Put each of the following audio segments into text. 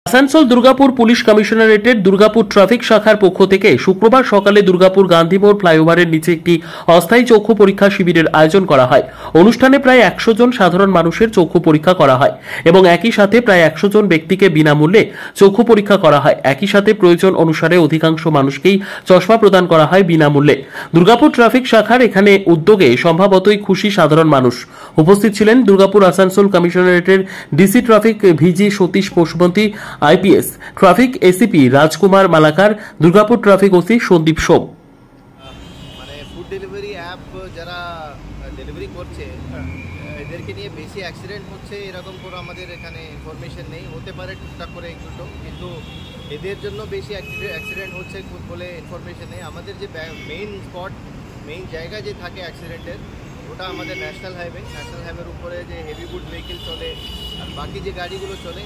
Asansol Durgapur police কমিশনারেটের Durgapur traffic শাখার পক্ষ থেকে শুক্রবার সকালে দুর্গাপুর গান্ধীমোড় ফ্লাইওভারের নিচে একটি অস্থায়ী চক্ষু পরীক্ষা শিবিরের আয়োজন করা হয়। অনুষ্ঠানে প্রায় 100 জন সাধারণ মানুষের চক্ষু পরীক্ষা করা হয় এবং একই সাথে প্রায় 100 জন ব্যক্তিকে বিনামূল্যে চক্ষু পরীক্ষা করা হয়। একই সাথে প্রয়োজন অনুসারে অধিকাংশ মানুষকেই চশমা প্রদান করা হয় বিনামূল্যে। দুর্গাপুর ট্রাফিক শাখার এখানে উদ্যোগে সম্ভবতই খুশি সাধারণ মানুষ। উপস্থিত ছিলেন দুর্গাপুর আসানসোল কমিশনারেটের DC traffic V G Satish Pashupati, IPS traffic ACP Rajkumar Malakar, Durgapur traffic OC Sandip Som. মানে ফুড ডেলিভারি অ্যাপ যারা ডেলিভারি করছে এদেরকে নিয়ে বেশি অ্যাক্সিডেন্ট হচ্ছে এরকম কোনো আমাদের এখানে ইনফরমেশন নেই। হতে পারে টুকটাক করে একটু, কিন্তু এদের জন্য বেশি অ্যাক্সিডেন্ট হচ্ছে বলে ইনফরমেশন নেই। আমাদের যে মেইন স্পট, মেইন জায়গা যে থাকে অ্যাক্সিডেন্টের, ওটা আমাদের ন্যাশনাল হাইওয়ের উপরে যে হেভি গুড ভেহিকেল চলে আর বাকি যে গাড়িগুলো চলে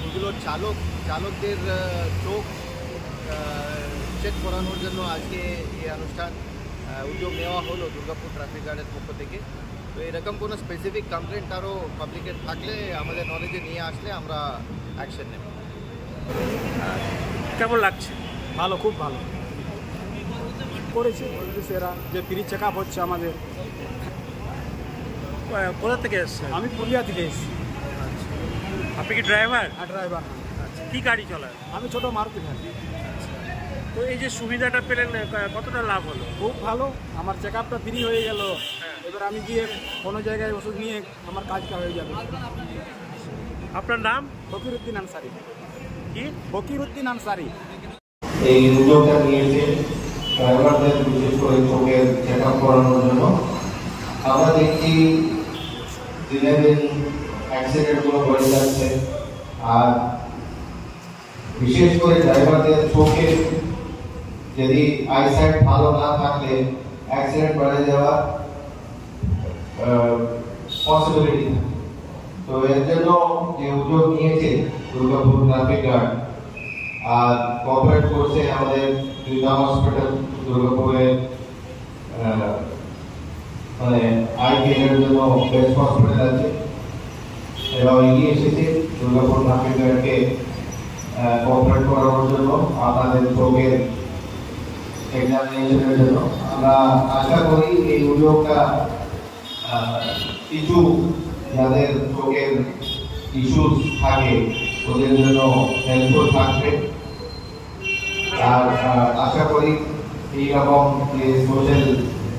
ওগুলোর চালকদের চোখ চেক করানোর জন্য আজকে এই অনুষ্ঠান উদ্যোগ নেওয়া হলো দুর্গাপুর ট্রাফিক গার্ডের পক্ষ থেকে। তো এরকম কোনো স্পেসিফিক কমপ্লেন্ট আরও পাবলিকের থাকলে আমাদের নলেজে নিয়ে আসলে আমরা অ্যাকশন নেব। কেমন লাগছে? ভালো, খুব ভালো করেছে সেরা যে ফ্রি চেক আপ হচ্ছে আমাদের। কোথা থেকে এসছেন? আমি পুরুলিয়া থেকে এসেছি। আপনি কি ড্রাইভার? ড্রাইভার। আচ্ছা, কী গাড়ি চলার? আমি ছোট মারুতি গাড়ি। তো এই যে সুবিধাটা পেলেন কতটা লাভ হলো? খুব ভালো, আমার চেক আপটা ফ্রি হয়ে গেল। এবার আমি গিয়ে কোনো জায়গায় ওষুধ নিয়ে আমার কাজটা হয়ে যাবে। আপনার নাম? ফকিরউদ্দিন আনসারি। কি? ফকিরউদ্দিন আনসারি। এই উদ্যোগটা নিয়েছে ড্রাইভারদের বিশেষ করে চোখের চেক আপ করানোর জন্য। আমরা দেখছি দিনে দিন অ্যাক্সিডেন্টগুলো বেড়ে যাচ্ছে, আর বিশেষ করে ড্রাইভারদের চোখে যদি আইসাইট ভালো না থাকলে অ্যাক্সিডেন্ট বেড়ে যাওয়ার পসিবিলিটি থাকে। তো এর জন্য যে উদ্যোগ নিয়েছে দুর্গাপুর ট্রাফিক গার্ড আর কোঅপারেট করছে আমাদের দুর্গা হসপিটাল দুর্গাপুরের মানে আই কেয়ারের জন্য বেস্ট হসপিটাল আছে, এবং এগিয়ে এসেছে দুর্গাপুর ট্রাফিক গার্ডকে কোঅপারেট করানোর জন্য আপনাদের চোখের এক্সামিনেশনের জন্য। আমরা আশা করি এই উদ্যোগটা কিছু যাদের চোখের ইস্যুস থাকে ওদের জন্য হেল্পফুল থাকবে। আর আশা করি এইরকম যে সোশ্যাল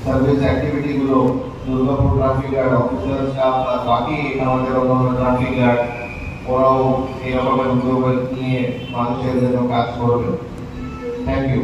সার্ভিস অ্যাক্টিভিটিগুলো Durgapur traffic guard officer staff আর বাকি আমাদের অন্যান্য ট্রাফিক গার্ড ওরাও এই রকমের উদ্যোগ নিয়ে মানুষের জন্য কাজ করবে। Thank you.